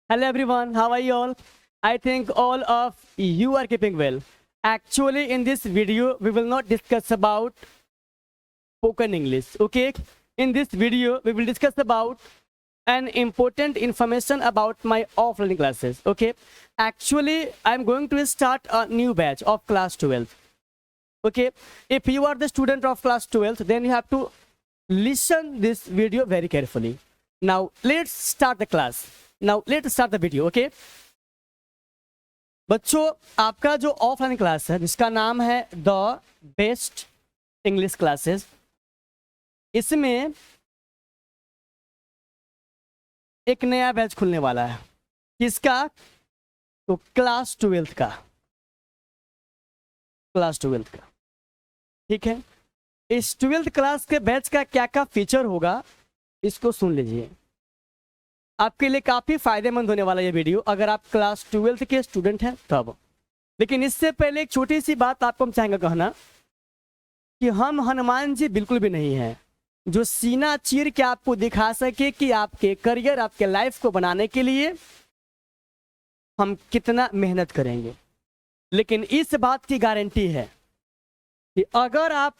Hello everyone, how are you all? I think all of you are keeping well. Actually, in this video, we will not discuss about spoken English, okay? In this video, we will discuss about an important information about my offline classes, okay? Actually, I'm going to start a new batch of class 12, okay? If you are the student of class 12, then you have to listen this video very carefully. Now, let's start the class. Now let's start the video, okay? बच्चों, आपका जो offline class है जिसका नाम है the best English classes, इसमें एक नया बैच खुलने वाला है। किसका? तो क्लास 12 का, क्लास 12 का, ठीक है। इस 12th क्लास के बैच का क्या क्या फीचर होगा, इसको सुन लीजिए। आपके लिए काफ़ी फायदेमंद होने वाला ये वीडियो अगर आप क्लास 12th के स्टूडेंट हैं तब। लेकिन इससे पहले एक छोटी सी बात आपको हम चाहेंगे कहना कि हम हनुमान जी बिल्कुल भी नहीं हैं जो सीना चीर के आपको दिखा सके कि आपके करियर, आपके लाइफ को बनाने के लिए हम कितना मेहनत करेंगे। लेकिन इस बात की गारंटी है कि अगर आप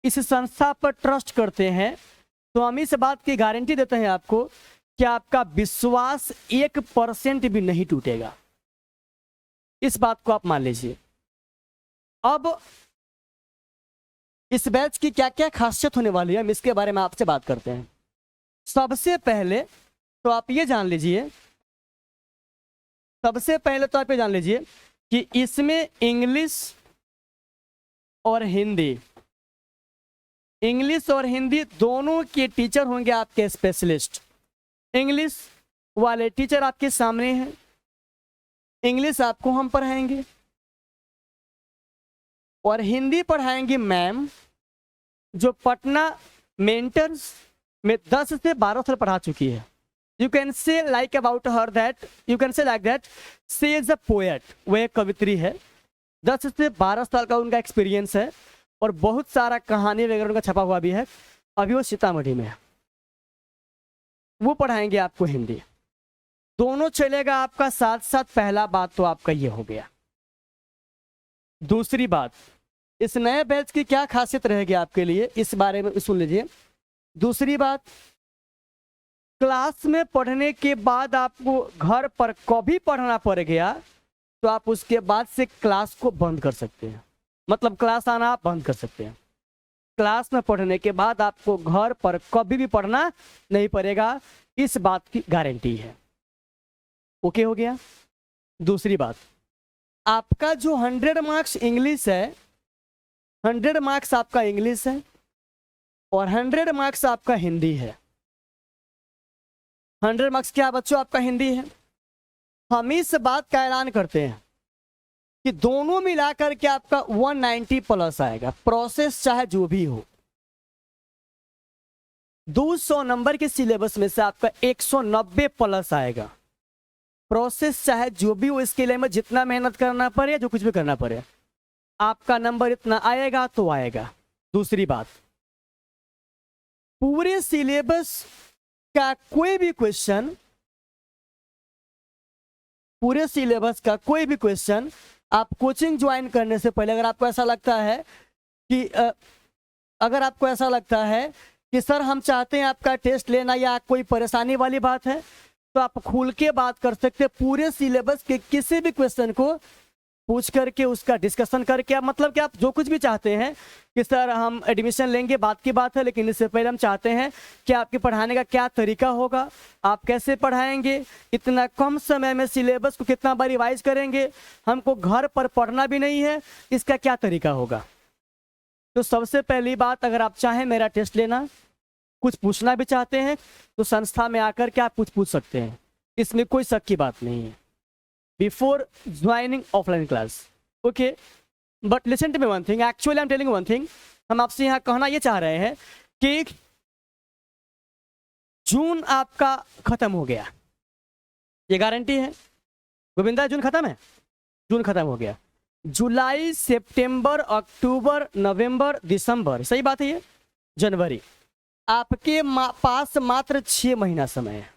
इस संस्था पर ट्रस्ट करते हैं तो हम इस बात की गारंटी देते हैं आपको कि आपका विश्वास 1% भी नहीं टूटेगा। इस बात को आप मान लीजिए। अब इस बैच की क्या क्या खासियत होने वाली है, हम इसके बारे में आपसे बात करते हैं। सबसे पहले तो आप ये जान लीजिए, कि इसमें इंग्लिश और हिंदी दोनों के टीचर होंगे आपके स्पेशलिस्ट। इंग्लिश वाले टीचर आपके सामने हैं, इंग्लिश आपको हम पढ़ाएंगे और हिंदी पढ़ाएंगे मैम, जो पटना मेंटर्स में 10 से 12 साल पढ़ा चुकी है। You can say like about her that, you can say like that she is a poet, वह एक कवित्री है। 10 से 12 साल का उनका एक्सपीरियंस है और बहुत सारा कहानी वगैरह उनका छपा हुआ भी है। अभी वो सीतामढ़ी में है, वो पढ़ाएंगे आपको हिंदी। दोनों चलेगा आपका साथ साथ। पहला बात तो आपका ये हो गया। दूसरी बात, इस नए बैच की क्या खासियत रहेगी आपके लिए, इस बारे में सुन लीजिए। दूसरी बात, क्लास में पढ़ने के बाद आपको घर पर कभी पढ़ना पड़ गया तो आप उसके बाद से क्लास को बंद कर सकते हैं, मतलब क्लास आना आप बंद कर सकते हैं। क्लास में पढ़ने के बाद आपको घर पर कभी भी पढ़ना नहीं पड़ेगा, इस बात की गारंटी है। ओके हो गया। दूसरी बात, आपका जो 100 मार्क्स इंग्लिश है, 100 मार्क्स आपका इंग्लिश है और 100 मार्क्स आपका हिंदी है। 100 मार्क्स क्या बच्चों आपका हिंदी है। हम इस बात का ऐलान करते हैं कि दोनों मिलाकर के आपका 190 प्लस आएगा। प्रोसेस चाहे जो भी हो, 200 नंबर के सिलेबस में से आपका 190 प्लस आएगा। प्रोसेस चाहे जो भी हो, इसके लिए में जितना मेहनत करना पड़े, जो कुछ भी करना पड़े, आपका नंबर इतना आएगा तो आएगा। दूसरी बात, पूरे सिलेबस का कोई भी क्वेश्चन, आप कोचिंग ज्वाइन करने से पहले अगर आपको ऐसा लगता है कि सर हम चाहते हैं आपका टेस्ट लेना या कोई परेशानी वाली बात है, तो आप खुल के बात कर सकते हैं। पूरे सिलेबस के किसी भी क्वेश्चन को पूछ करके उसका डिस्कशन करके, आप मतलब कि आप जो कुछ भी चाहते हैं कि सर हम एडमिशन लेंगे, बात की बात है, लेकिन इससे पहले हम चाहते हैं कि आपके पढ़ाने का क्या तरीका होगा, आप कैसे पढ़ाएंगे, इतना कम समय में सिलेबस को कितना बार रिवाइज करेंगे, हमको घर पर पढ़ना भी नहीं है, इसका क्या तरीका होगा। तो सबसे पहली बात, अगर आप चाहें मेरा टेस्ट लेना, कुछ पूछना भी चाहते हैं, तो संस्था में आकर के आप कुछ पूछ सकते हैं, इसमें कोई शक की बात नहीं है, before joining offline class. Okay, but listen to me one thing, actually I am telling one thing. हम आपसे यहाँ कहना ये चाह रहे हैं कि जून आपका खत्म हो गया, ये गारंटी है। गोविंदा, जून खत्म है, जून खत्म हो गया। जुलाई, सितंबर, अक्टूबर, नवंबर, दिसंबर, सही बात है ये, जनवरी, आपके पास मात्र 6 महीना समय है।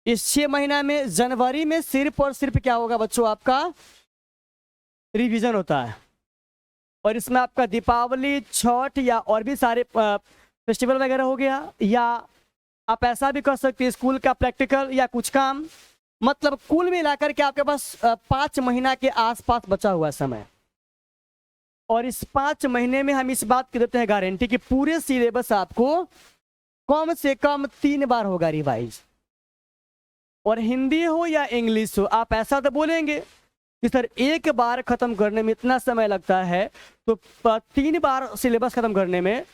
इस 6 महीना में जनवरी में सिर्फ और सिर्फ क्या होगा बच्चों, आपका रिवीजन होता है। और इसमें आपका दीपावली, छठ या और भी सारे फेस्टिवल वगैरह हो गया, या आप ऐसा भी कर सकते हैं स्कूल का प्रैक्टिकल या कुछ काम। मतलब कुल मिलाकर के आपके पास 5 महीना के आसपास बचा हुआ समय। और इस 5 महीने में हम इस बात की देते हैं गारंटी कि पूरे सिलेबस आपको कम से कम 3 बार होगा रिवाइज। और हिंदी हो या इंग्लिश हो, आप ऐसा तो बोलेंगे कि सर एक बार खत्म करने में इतना समय लगता है, तो 3 बार सिलेबस खत्म करने में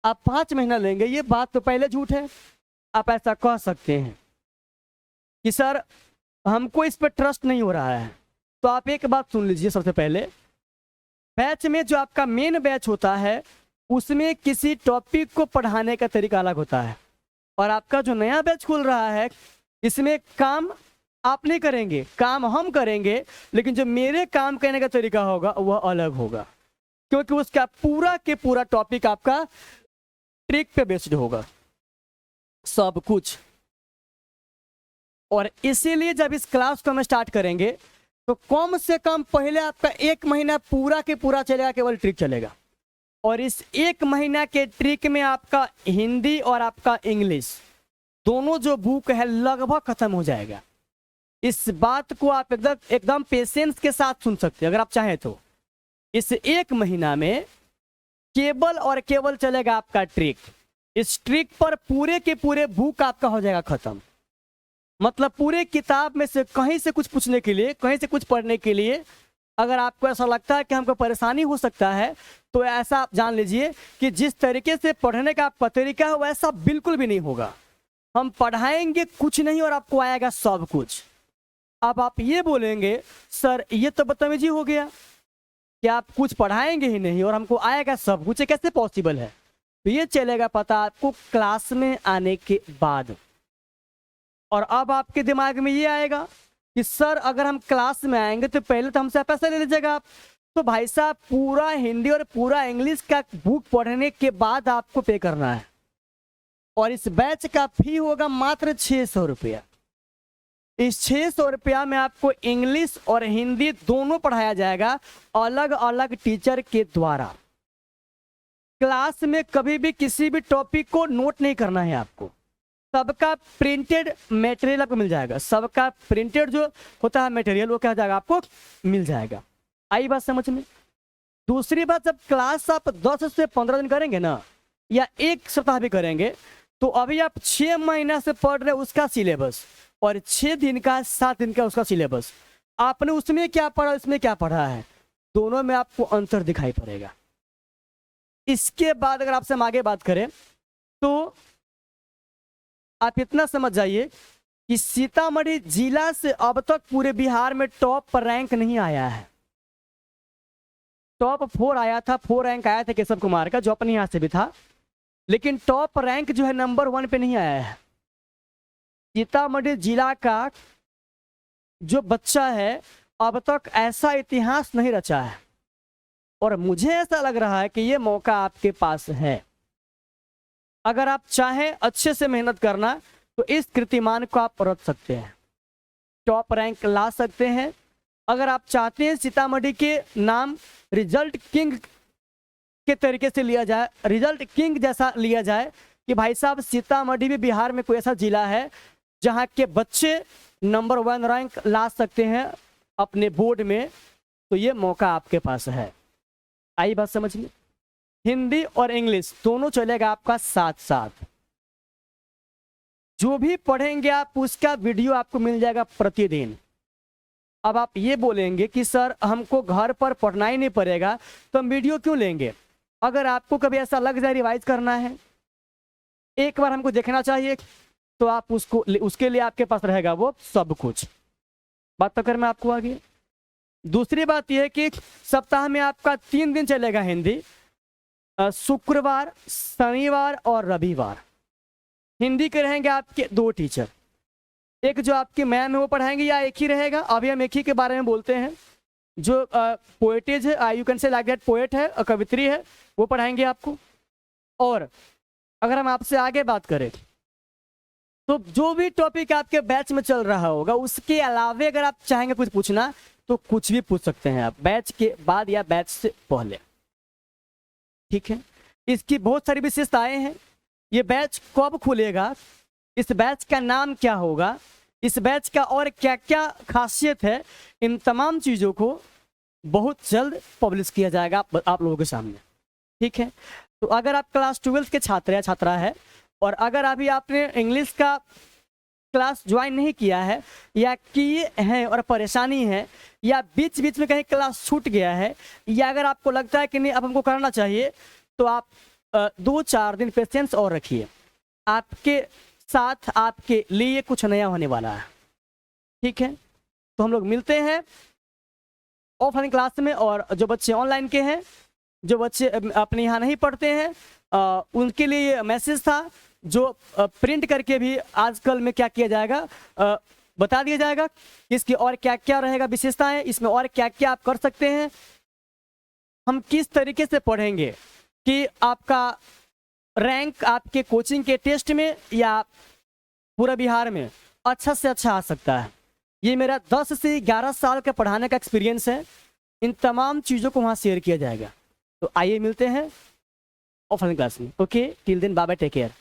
आप 5 महीना लेंगे, ये बात तो पहले झूठ है। आप ऐसा कह सकते हैं कि सर हमको इस पर ट्रस्ट नहीं हो रहा है। तो आप एक बात सुन लीजिए, सबसे पहले बैच में जो आपका मेन बैच होता है उसमें किसी टॉपिक को पढ़ाने का तरीका अलग होता है, और आपका जो नया बैच खुल रहा है इसमें काम आप नहीं करेंगे, काम हम करेंगे, लेकिन जो मेरे काम करने का तरीका होगा वह अलग होगा, क्योंकि उसका पूरा के पूरा टॉपिक आपका ट्रिक पे बेस्ड होगा सब कुछ। और इसीलिए जब इस क्लास को हम स्टार्ट करेंगे तो कम से कम पहले आपका 1 महीना पूरा के पूरा चलेगा, केवल ट्रिक चलेगा। और इस 1 महीना के ट्रिक में आपका हिंदी और आपका इंग्लिश दोनों जो बुक है लगभग खत्म हो जाएगा। इस बात को आप एकदम पेशेंस के साथ सुन सकते हैं अगर आप चाहें तो। इस 1 महीना में केवल और केवल चलेगा आपका ट्रिक। इस ट्रिक पर पूरे के पूरे बुक आपका हो जाएगा खत्म। मतलब पूरे किताब में से कहीं से कुछ पूछने के लिए, कहीं से कुछ पढ़ने के लिए अगर आपको ऐसा लगता है कि हमको परेशानी हो सकता है, तो ऐसा आप जान लीजिए कि जिस तरीके से पढ़ने का आपका तरीका है वैसा बिल्कुल भी नहीं होगा। हम पढ़ाएंगे कुछ नहीं और आपको आएगा सब कुछ। अब आप ये बोलेंगे सर ये तो बदतमीजी हो गया कि आप कुछ पढ़ाएंगे ही नहीं और हमको आएगा सब कुछ, ये कैसे पॉसिबल है? तो ये चलेगा पता आपको क्लास में आने के बाद। और अब आपके दिमाग में ये आएगा कि सर अगर हम क्लास में आएंगे तो पहले तो हमसे पैसा ले लीजिएगा आप। तो भाई साहब पूरा हिंदी और पूरा इंग्लिश का बुक पढ़ने के बाद आपको पे करना है, और इस बैच का फी होगा मात्र 600 रुपया। इस 600 रुपया में आपको इंग्लिश और हिंदी दोनों पढ़ाया जाएगा अलग अलग टीचर के द्वारा। क्लास में कभी भी किसी भी टॉपिक को नोट नहीं करना है आपको, सबका प्रिंटेड मटेरियल आपको मिल जाएगा। सबका प्रिंटेड जो होता है मटेरियल वो क्या हो जाएगा, आपको मिल जाएगा। आई बात समझ में? दूसरी बात, जब क्लास आप 10 से 15 दिन करेंगे ना, या 1 सप्ताह भी करेंगे, तो अभी आप 6 महीना से पढ़ रहे उसका सिलेबस और 6 दिन का 7 दिन का उसका सिलेबस, आपने उसमें क्या पढ़ा इसमें क्या पढ़ा है, दोनों में आपको अंतर दिखाई पड़ेगा। इसके बाद अगर आपसे हम आगे बात करें तो आप इतना समझ जाइए कि सीतामढ़ी जिला से अब तक पूरे बिहार में टॉप पर रैंक नहीं आया है। टॉप 4 आया था, 4 रैंक आया था केशव कुमार का, जो अपने यहाँ से भी था, लेकिन टॉप रैंक जो है नंबर 1 पे नहीं आया है। सीतामढ़ी जिला का जो बच्चा है अब तक ऐसा इतिहास नहीं रचा है, और मुझे ऐसा लग रहा है कि ये मौका आपके पास है। अगर आप चाहें अच्छे से मेहनत करना तो इस कीर्तिमान को आप रख सकते हैं, टॉप रैंक ला सकते हैं। अगर आप चाहते हैं सीतामढ़ी के नाम रिजल्ट किंग के तरीके से लिया जाए, रिजल्ट किंग जैसा लिया जाए कि भाई साहब सीतामढ़ी भी बिहार में कोई ऐसा जिला है जहां के बच्चे नंबर 1 रैंक ला सकते हैं अपने बोर्ड में, तो ये मौका आपके पास है। आई बात समझ में? हिंदी और इंग्लिश दोनों चलेगा आपका साथ साथ। जो भी पढ़ेंगे आप उसका वीडियो आपको मिल जाएगा प्रतिदिन। अब आप ये बोलेंगे कि सर हमको घर पर पढ़ना ही नहीं पड़ेगा तो हम वीडियो क्यों लेंगे? अगर आपको कभी ऐसा लग जाए रिवाइज करना है, एक बार हमको देखना चाहिए, तो आप उसके लिए आपके पास रहेगा वो सब कुछ। बात तो कर मैं आपको आगे। दूसरी बात यह है कि सप्ताह में आपका 3 दिन चलेगा हिंदी, शुक्रवार, शनिवार और रविवार। हिंदी के रहेंगे आपके 2 टीचर, एक जो आपकी मैम है वो पढ़ाएंगे, या एक ही रहेगा। अभी हम एक ही के बारे में बोलते हैं, जो पोएटेज है, you can say like that, poet है, कवित्री है, वो पढ़ाएंगे आपको। और अगर हम आपसे आगे बात करें तो जो भी टॉपिक आपके बैच में चल रहा होगा उसके अलावे अगर आप चाहेंगे कुछ पूछना तो कुछ भी पूछ सकते हैं आप बैच के बाद या बैच से पहले। ठीक है, इसकी बहुत सारी विशेषताएं हैं। ये बैच कब खुलेगा, इस बैच का नाम क्या होगा, इस बैच का और क्या क्या खासियत है, इन तमाम चीज़ों को बहुत जल्द पब्लिश किया जाएगा आप लोगों के सामने। ठीक है, तो अगर आप क्लास 12 के छात्र या छात्रा है और अगर अभी आपने इंग्लिश का क्लास ज्वाइन नहीं किया है या किए हैं और परेशानी है या बीच बीच में कहीं क्लास छूट गया है या अगर आपको लगता है कि नहीं अब हमको करना चाहिए, तो आप 2-4 दिन पेशेंस और रखिए। आपके साथ आपके लिए कुछ नया होने वाला है। ठीक है, तो हम लोग मिलते हैं ऑफलाइन क्लास में। और जो बच्चे ऑनलाइन के हैं, जो बच्चे अपने यहाँ नहीं पढ़ते हैं, उनके लिए ये मैसेज था जो प्रिंट करके भी आजकल में क्या किया जाएगा, बता दिया जाएगा इसकी और क्या क्या रहेगा विशेषताएं, इसमें और क्या क्या आप कर सकते हैं, हम किस तरीके से पढ़ेंगे कि आपका रैंक आपके कोचिंग के टेस्ट में या पूरा बिहार में अच्छा से अच्छा आ सकता है। ये मेरा 10 से 11 साल का पढ़ाने का एक्सपीरियंस है। इन तमाम चीज़ों को वहाँ शेयर किया जाएगा। तो आइए मिलते हैं ऑफलाइन क्लास में। Okay, till then bye bye, take care.